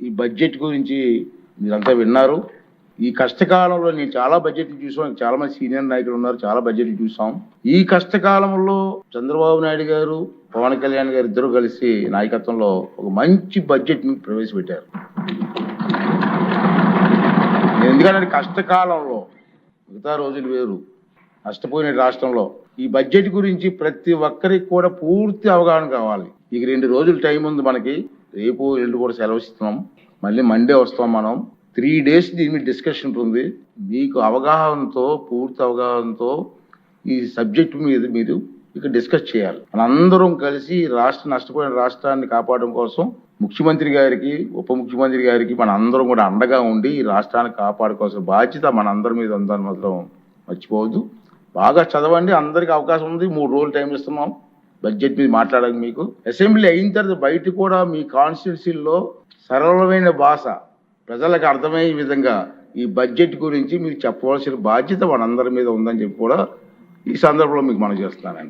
ఈ బడ్జెట్ గురించి మీరంతా విన్నారు. ఈ కష్టకాలంలో నేను చాలా బడ్జెట్లు చూసాం, చాలా మంది సీనియర్ నాయకులు ఉన్నారు, చాలా బడ్జెట్లు చూసాం. ఈ కష్టకాలంలో చంద్రబాబు నాయుడు గారు, పవన్ కళ్యాణ్ గారు ఇద్దరు కలిసి నాయకత్వంలో ఒక మంచి బడ్జెట్ ని ప్రవేశపెట్టారు. ఎందుకంటే కష్టకాలంలో మిగతా రోజులు వేరు, నష్టపోయిన రాష్ట్రంలో ఈ బడ్జెట్ గురించి ప్రతి ఒక్కరికి కూడా పూర్తి అవగాహన కావాలి. ఇక 2 రోజులు టైం ఉంది మనకి, రేపు ఎల్లుండి కూడా సెలవు ఇస్తున్నాం, మళ్ళీ మండే వస్తాం. మనం 3 days దీని మీద డిస్కషన్ ఉంటుంది. మీకు అవగాహనతో, పూర్తి అవగాహనతో ఈ సబ్జెక్ట్ మీద మీరు ఇక డిస్కస్ చేయాలి. మనందరం కలిసి నష్టపోయిన రాష్ట్రాన్ని కాపాడడం కోసం ముఖ్యమంత్రి గారికి, ఉప ముఖ్యమంత్రి గారికి మన అందరం కూడా అండగా ఉండి ఈ రాష్ట్రాన్ని కాపాడుకోవాల్సిన బాధ్యత మనందరి మీద ఉందని మాత్రం మర్చిపోవద్దు. బాగా చదవండి, అందరికి అవకాశం ఉంది. 3 రోజులు టైం ఇస్తున్నాం బడ్జెట్ మీద మాట్లాడడానికి. మీకు అసెంబ్లీ అయిన తర్వాత బయట కూడా మీ కాన్స్టిట్యూన్సీల్లో సరళమైన భాష ప్రజలకు అర్థమయ్యే విధంగా ఈ బడ్జెట్ గురించి మీరు చెప్పవలసిన బాధ్యత మనందరి మీద ఉందని చెప్పి కూడా ఈ సందర్భంలో మీకు మనం చేస్తున్నానండి.